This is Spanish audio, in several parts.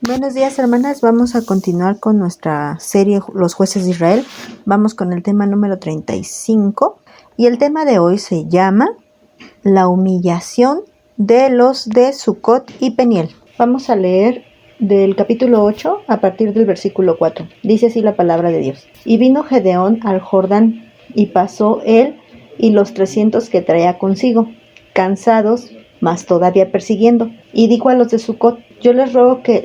Buenos días, hermanas. Vamos a continuar con nuestra serie Los jueces de Israel. Vamos con el tema número 35 y el tema de hoy se llama la humillación de los de Sucot y Peniel. Vamos a leer del capítulo 8 a partir del versículo 4. Dice así la palabra de Dios. Y vino Gedeón al Jordán y pasó él y los 300 que traía consigo, cansados, mas todavía persiguiendo. Y dijo a los de Sucot: yo les ruego que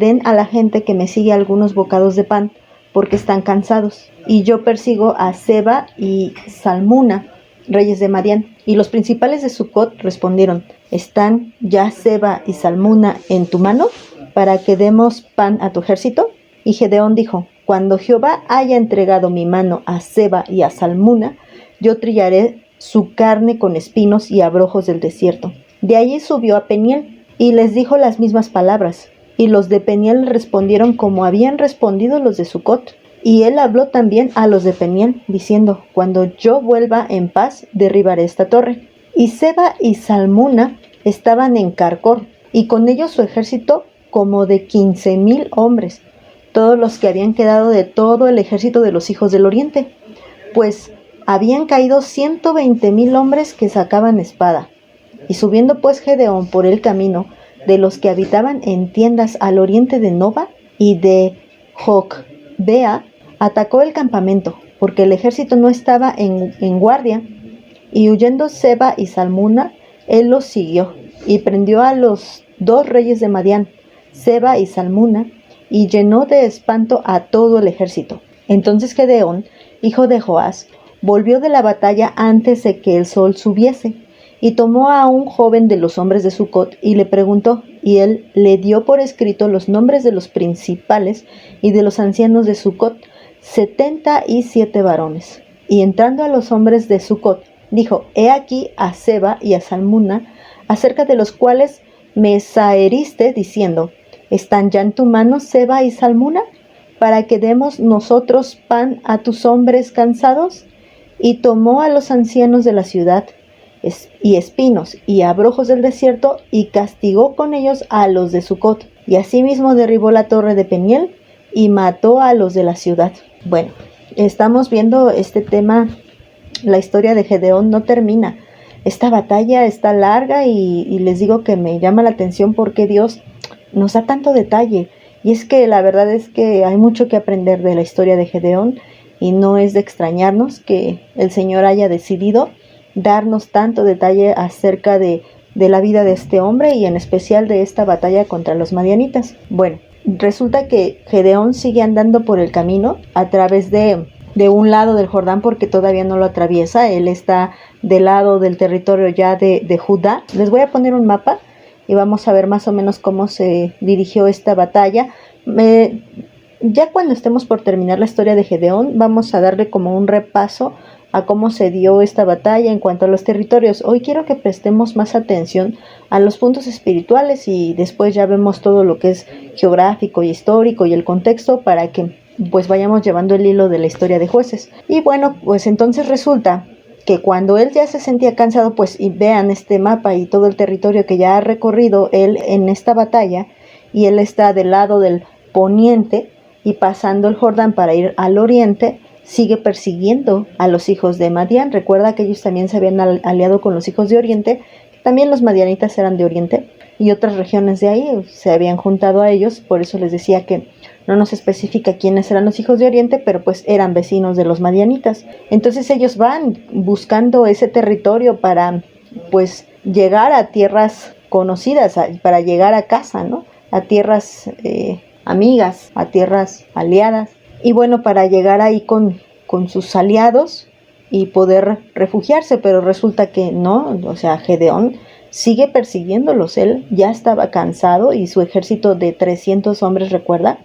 den a la gente que me sigue algunos bocados de pan, porque están cansados. Y yo persigo a Seba y Salmuna, reyes de Madián. Y los principales de Sucot respondieron: ¿están ya Seba y Salmuna en tu mano, para que demos pan a tu ejército? Y Gedeón dijo: cuando Jehová haya entregado mi mano a Seba y a Salmuna, yo trillaré su carne con espinos y abrojos del desierto. De allí subió a Peniel y les dijo las mismas palabras. Y los de Peniel respondieron como habían respondido los de Sucot. Y él habló también a los de Peniel, diciendo: cuando yo vuelva en paz, derribaré esta torre. Y Seba y Salmuna estaban en Carcor, y con ellos su ejército como de 15,000 hombres, todos los que habían quedado de todo el ejército de los hijos del oriente, pues habían caído 120,000 hombres que sacaban espada. Y subiendo pues Gedeón por el camino de los que habitaban en tiendas al oriente de Noba y de Jocbea, atacó el campamento, porque el ejército no estaba en guardia. Y huyendo Seba y Salmuna, él los siguió, y prendió a los 2 reyes de Madián, Seba y Salmuna, y llenó de espanto a todo el ejército. Entonces Gedeón, hijo de Joás, volvió de la batalla antes de que el sol subiese, y tomó a un joven de los hombres de Sucot y le preguntó, y él le dio por escrito los nombres de los principales y de los ancianos de Sucot, 77 varones. Y entrando a los hombres de Sucot, dijo: he aquí a Seba y a Salmuna, acerca de los cuales me zaheriste, diciendo: ¿están ya en tu mano Seba y Salmuna, para que demos nosotros pan a tus hombres cansados? Y tomó a los ancianos de la ciudad, y espinos, y abrojos del desierto, y castigó con ellos a los de Sucot. Y asimismo derribó la torre de Peniel, y mató a los de la ciudad. Bueno, estamos viendo este tema. La historia de Gedeón no termina. Esta batalla está larga y les digo que me llama la atención porque Dios nos da tanto detalle. Y es que la verdad es que hay mucho que aprender de la historia de Gedeón, y no es de extrañarnos que el Señor haya decidido darnos tanto detalle acerca de la vida de este hombre, y en especial de esta batalla contra los madianitas. Bueno, resulta que Gedeón sigue andando por el camino a través de un lado del Jordán, porque todavía no lo atraviesa. Él está del lado del territorio ya de Judá. Les voy a poner un mapa y vamos a ver más o menos cómo se dirigió esta batalla. Ya cuando estemos por terminar la historia de Gedeón, vamos a darle como un repaso a cómo se dio esta batalla en cuanto a los territorios. Hoy quiero que prestemos más atención a los puntos espirituales, y después ya vemos todo lo que es geográfico y histórico y el contexto, para que pues vayamos llevando el hilo de la historia de jueces. Y bueno, pues entonces resulta que cuando él ya se sentía cansado, pues y vean este mapa y todo el territorio que ya ha recorrido él en esta batalla, y él está del lado del poniente y pasando el Jordán para ir al oriente, sigue persiguiendo a los hijos de Madián. Recuerda que ellos también se habían aliado con los hijos de Oriente. También los madianitas eran de Oriente, y otras regiones de ahí se habían juntado a ellos. Por eso les decía que no nos especifica quiénes eran los hijos de Oriente, pero pues eran vecinos de los madianitas. Entonces ellos van buscando ese territorio para pues llegar a tierras conocidas, para llegar a casa, ¿no? A tierras amigas, a tierras aliadas. Y bueno, para llegar ahí con sus aliados y poder refugiarse, pero resulta que no. O sea, Gedeón sigue persiguiéndolos. Él ya estaba cansado, y su ejército de 300 hombres, recuerda,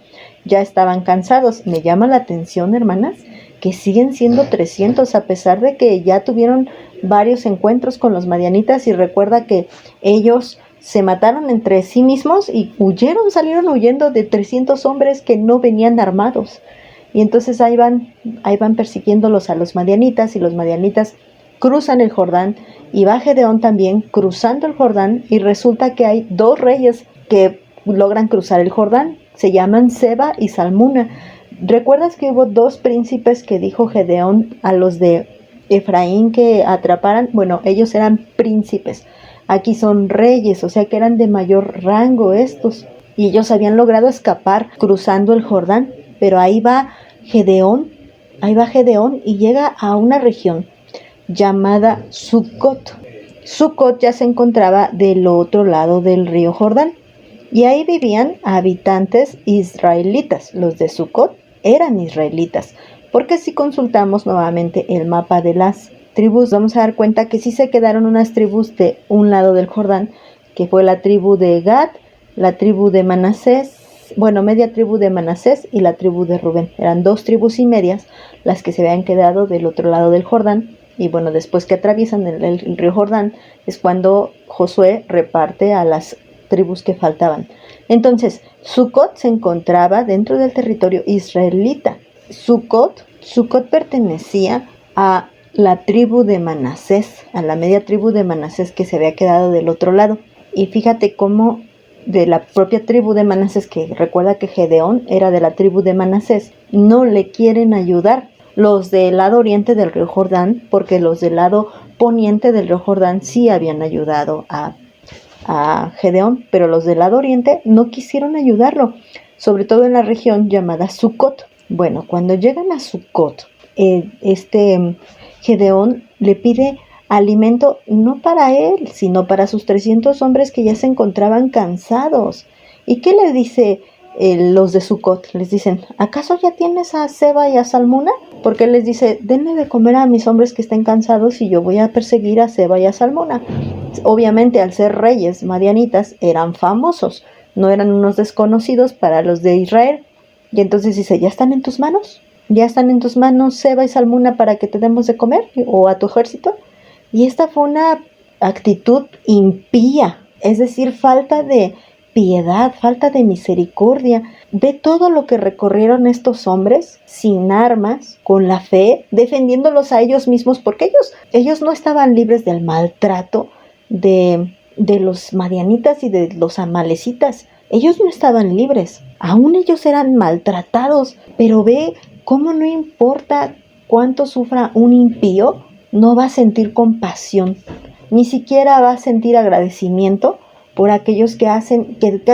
ya estaban cansados. Me llama la atención, hermanas, que siguen siendo 300 a pesar de que ya tuvieron varios encuentros con los madianitas. Y recuerda que ellos se mataron entre sí mismos y salieron huyendo de 300 hombres que no venían armados. Y entonces ahí van persiguiéndolos a los madianitas, y los madianitas cruzan el Jordán, y va Gedeón también cruzando el Jordán, y resulta que hay 2 reyes que logran cruzar el Jordán. Se llaman Seba y Salmuna. ¿Recuerdas que hubo 2 príncipes que dijo Gedeón a los de Efraín que atraparan? Bueno, ellos eran príncipes. Aquí son reyes, o sea que eran de mayor rango estos. Y ellos habían logrado escapar cruzando el Jordán. Pero ahí va Gedeón y llega a una región llamada Sucot. Sucot ya se encontraba del otro lado del río Jordán. Y ahí vivían habitantes israelitas. Los de Sucot eran israelitas. Porque si consultamos nuevamente el mapa de las tribus, vamos a dar cuenta que sí se quedaron unas tribus de un lado del Jordán, que fue la tribu de Gad, la tribu de Manasés, media tribu de Manasés y la tribu de Rubén. Eran 2 tribus y medias las que se habían quedado del otro lado del Jordán. Y bueno, después que atraviesan el río Jordán es cuando Josué reparte a las tribus que faltaban. Entonces, Sucot se encontraba dentro del territorio israelita. Sucot pertenecía a la tribu de Manasés, a la media tribu de Manasés que se había quedado del otro lado. Y fíjate cómo de la propia tribu de Manasés, que recuerda que Gedeón era de la tribu de Manasés, no le quieren ayudar los del lado oriente del río Jordán, porque los del lado poniente del río Jordán sí habían ayudado a Gedeón, pero los del lado oriente no quisieron ayudarlo, sobre todo en la región llamada Sucot. Bueno, cuando llegan a Sucot, Gedeón le pide alimento no para él, sino para sus 300 hombres que ya se encontraban cansados. ¿Y qué le dice los de Sucot? Les dicen, ¿acaso ya tienes a Seba y a Salmuna? Porque él les dice, denle de comer a mis hombres que estén cansados y yo voy a perseguir a Seba y a Salmuna. Obviamente, al ser reyes madianitas, eran famosos, no eran unos desconocidos para los de Israel. Y entonces dice, ¿ya están en tus manos? ¿Ya están en tus manos Seba y Salmuna para que te demos de comer? ¿O a tu ejército? Y esta fue una actitud impía, es decir, falta de piedad, falta de misericordia. Ve todo lo que recorrieron estos hombres sin armas, con la fe, defendiéndolos a ellos mismos, porque ellos no estaban libres del maltrato de los madianitas y de los amalecitas. Ellos no estaban libres, aún ellos eran maltratados, pero ve cómo no importa cuánto sufra un impío, no va a sentir compasión, ni siquiera va a sentir agradecimiento por aquellos que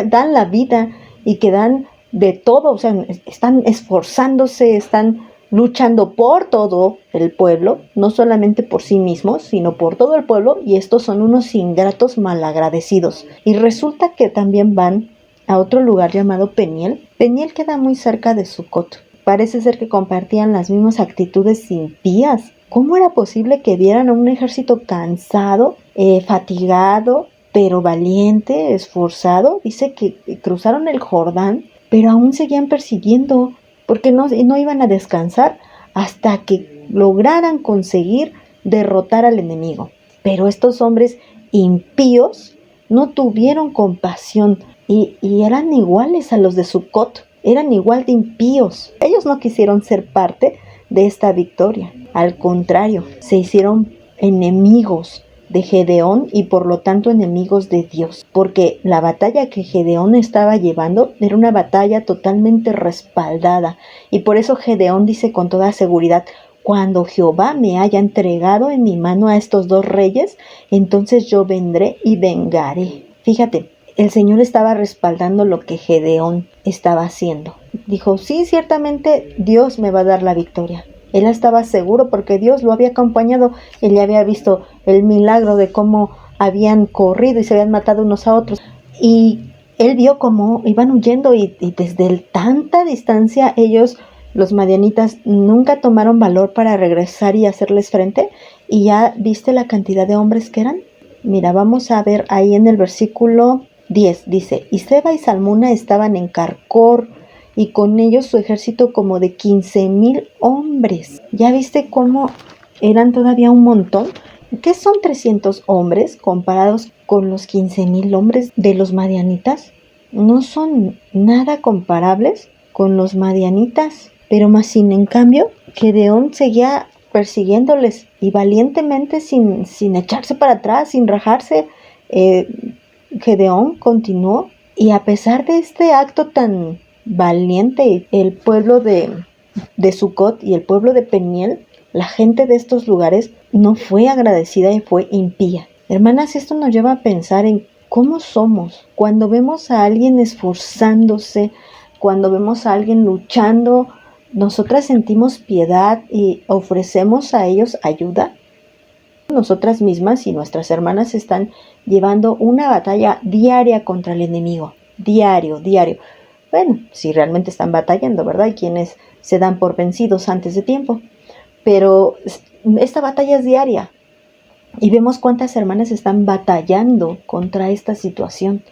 dan la vida y que dan de todo, o sea, están esforzándose, están luchando por todo el pueblo, no solamente por sí mismos, sino por todo el pueblo, y estos son unos ingratos malagradecidos. Y resulta que también van a otro lugar llamado Peniel. Peniel queda muy cerca de Sucot. Parece ser que compartían las mismas actitudes impías. ¿Cómo era posible que vieran a un ejército cansado, fatigado, pero valiente, esforzado? Dice que cruzaron el Jordán, pero aún seguían persiguiendo, porque no iban a descansar hasta que lograran conseguir derrotar al enemigo. Pero estos hombres impíos no tuvieron compasión y eran iguales a los de Sucot, eran igual de impíos. Ellos no quisieron ser parte de esta victoria. Al contrario, se hicieron enemigos de Gedeón y por lo tanto enemigos de Dios, porque la batalla que Gedeón estaba llevando era una batalla totalmente respaldada, y por eso Gedeón dice con toda seguridad, cuando Jehová me haya entregado en mi mano a estos 2 reyes, entonces yo vendré y vengaré. Fíjate, el Señor estaba respaldando lo que Gedeón estaba haciendo. Dijo, sí, ciertamente Dios me va a dar la victoria. Él estaba seguro porque Dios lo había acompañado. Él ya había visto el milagro de cómo habían corrido y se habían matado unos a otros. Y él vio cómo iban huyendo y desde tanta distancia ellos, los madianitas, nunca tomaron valor para regresar y hacerles frente. Y ya viste la cantidad de hombres que eran. Mira, vamos a ver ahí en el versículo 10. Dice, y Seba y Salmuna estaban en Carcor, y con ellos su ejército como de 15,000 hombres. ¿Ya viste cómo eran todavía un montón? ¿Qué son 300 hombres comparados con los 15,000 hombres de los madianitas? No son nada comparables con los madianitas. Pero más sin en cambio, Gedeón seguía persiguiéndoles y valientemente sin echarse para atrás, sin rajarse. Gedeón continuó Y a pesar de este acto tan valiente, el pueblo de Sucot y el pueblo de Peniel, la gente de estos lugares no fue agradecida y fue impía. Hermanas, esto nos lleva a pensar en cómo somos cuando vemos a alguien esforzándose, cuando vemos a alguien luchando. ¿Nosotras sentimos piedad y ofrecemos a ellos ayuda? Nosotras mismas y nuestras hermanas están llevando una batalla diaria contra el enemigo. Diario. Bueno, si realmente están batallando, ¿verdad? Hay quienes se dan por vencidos antes de tiempo. Pero esta batalla es diaria. Y vemos cuántas hermanas están batallando contra esta situación.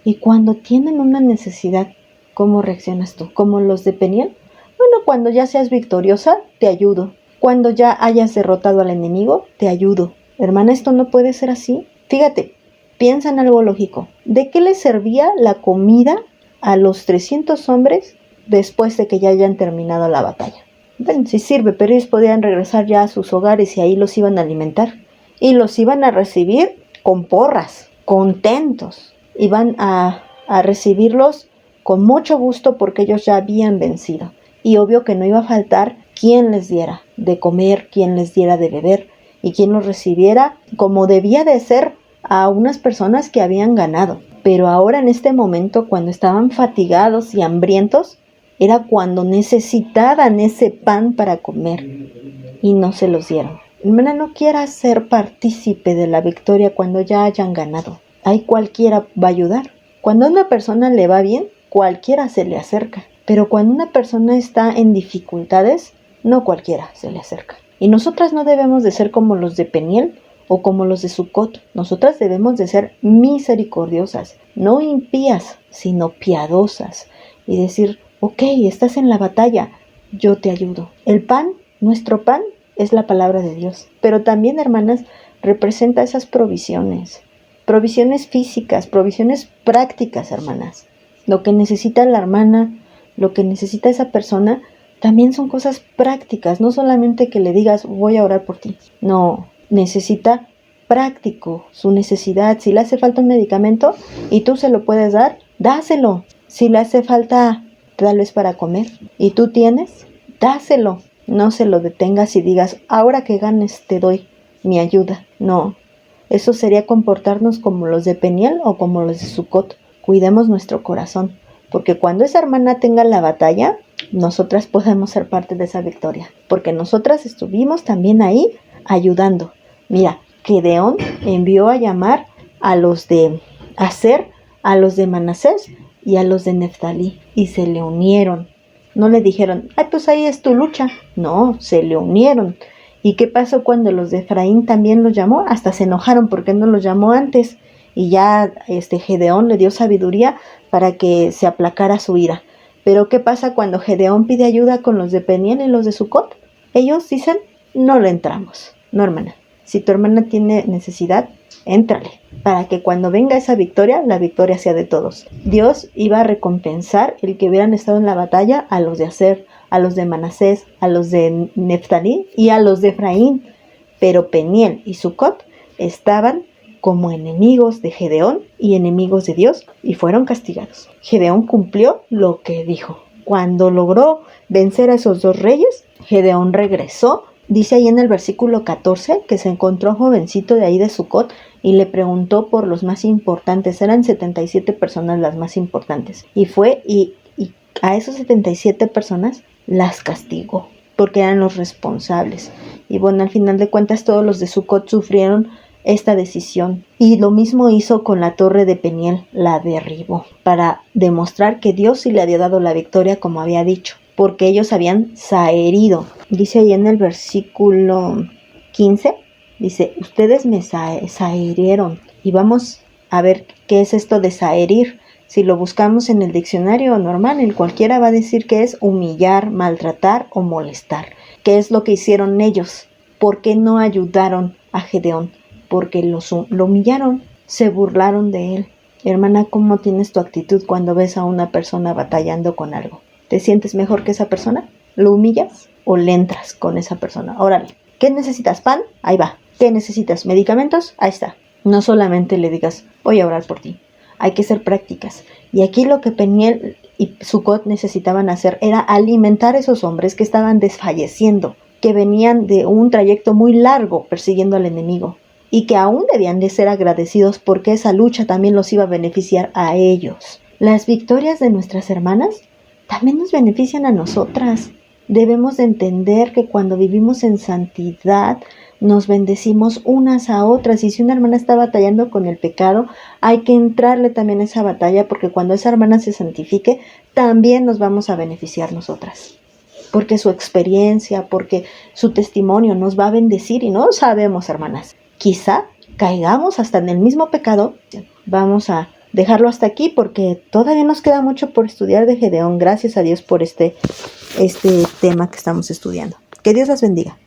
Y cuando tienen una necesidad, ¿cómo reaccionas tú? ¿Como los de Peniel? Bueno, cuando ya seas victoriosa, te ayudo. Cuando ya hayas derrotado al enemigo, te ayudo. Hermana, esto no puede ser así. Fíjate, piensa en algo lógico. ¿De qué les servía la comida a los 300 hombres después de que ya hayan terminado la batalla? Bueno, sí sirve, pero ellos podían regresar ya a sus hogares y ahí los iban a alimentar. Y los iban a recibir con porras, contentos. Iban a recibirlos con mucho gusto porque ellos ya habían vencido. Y obvio que no iba a faltar quien les diera de comer, quien les diera de beber y quien los recibiera como debía de ser a unas personas que habían ganado. Pero ahora en este momento, cuando estaban fatigados y hambrientos, era cuando necesitaban ese pan para comer y no se los dieron. Hermana, no quieras ser partícipe de la victoria cuando ya hayan ganado. Ahí cualquiera va a ayudar. Cuando a una persona le va bien, cualquiera se le acerca. Pero cuando una persona está en dificultades, no cualquiera se le acerca. Y nosotras no debemos de ser como los de Peniel o como los de Sucot. Nosotras debemos de ser misericordiosas, no impías, sino piadosas. Y decir, ok, estás en la batalla, yo te ayudo. El pan, nuestro pan, es la palabra de Dios. Pero también, hermanas, representa esas provisiones. Provisiones físicas, provisiones prácticas, hermanas. Lo que necesita la hermana, lo que necesita esa persona, también son cosas prácticas. No solamente que le digas, voy a orar por ti. No, necesita práctico su necesidad. Si le hace falta un medicamento y tú se lo puedes dar, dáselo. Si le hace falta tal vez para comer y tú tienes, dáselo. No se lo detengas y digas, ahora que ganes te doy mi ayuda. No, eso sería comportarnos como los de Peniel o como los de Sucot. Cuidemos nuestro corazón, porque cuando esa hermana tenga la batalla, nosotras podemos ser parte de esa victoria, porque nosotras estuvimos también ahí ayudando. Mira, Gedeón envió a llamar a los de Aser, a los de Manasés y a los de Neftalí, y se le unieron. No le dijeron, ay, pues ahí es tu lucha. No, se le unieron. ¿Y qué pasó cuando los de Efraín también los llamó? Hasta se enojaron porque no los llamó antes. Y ya Gedeón le dio sabiduría para que se aplacara su ira. Pero ¿qué pasa cuando Gedeón pide ayuda con los de Peniel y los de Sucot? Ellos dicen, no le entramos. No, hermana. Si tu hermana tiene necesidad, éntrale, para que cuando venga esa victoria, la victoria sea de todos. Dios iba a recompensar el que hubieran estado en la batalla a los de Aser, a los de Manasés, a los de Neftalí y a los de Efraín. Pero Peniel y Sucot estaban como enemigos de Gedeón y enemigos de Dios y fueron castigados. Gedeón cumplió lo que dijo. Cuando logró vencer a esos dos reyes, Gedeón regresó. Dice ahí en el versículo 14 que se encontró un jovencito de ahí de Sucot y le preguntó por los más importantes. Eran 77 personas las más importantes. Y fue y a esos 77 personas las castigó porque eran los responsables. Y bueno, al final de cuentas todos los de Sucot sufrieron esta decisión. Y lo mismo hizo con la torre de Peniel, la derribó para demostrar que Dios sí le había dado la victoria como había dicho, porque ellos habían saherido. Dice ahí en el versículo 15, dice, ustedes me saherieron. Y vamos a ver qué es esto de saherir. Si lo buscamos en el diccionario normal, en cualquiera va a decir que es humillar, maltratar o molestar. ¿Qué es lo que hicieron ellos? ¿Por qué no ayudaron a Gedeón? Porque lo humillaron, se burlaron de él. Hermana, ¿cómo tienes tu actitud cuando ves a una persona batallando con algo? ¿Te sientes mejor que esa persona? ¿Lo humillas o le entras con esa persona? Órale, ¿qué necesitas? ¿Pan? Ahí va. ¿Qué necesitas? ¿Medicamentos? Ahí está. No solamente le digas, voy a orar por ti. hay que ser prácticas. Y aquí lo que Peniel y Sucot necesitaban hacer era alimentar a esos hombres que estaban desfalleciendo, que venían de un trayecto muy largo persiguiendo al enemigo, y que aún debían de ser agradecidos porque esa lucha también los iba a beneficiar a ellos. Las victorias de nuestras hermanas también nos benefician a nosotras. Debemos de entender que cuando vivimos en santidad, nos bendecimos unas a otras, y si una hermana está batallando con el pecado, hay que entrarle también a esa batalla, porque cuando esa hermana se santifique, también nos vamos a beneficiar nosotras, porque su experiencia, porque su testimonio nos va a bendecir. Y no sabemos, hermanas, quizá caigamos hasta en el mismo pecado. Vamos a dejarlo hasta aquí porque todavía nos queda mucho por estudiar de Gedeón. Gracias a Dios por este tema que estamos estudiando. Que Dios las bendiga.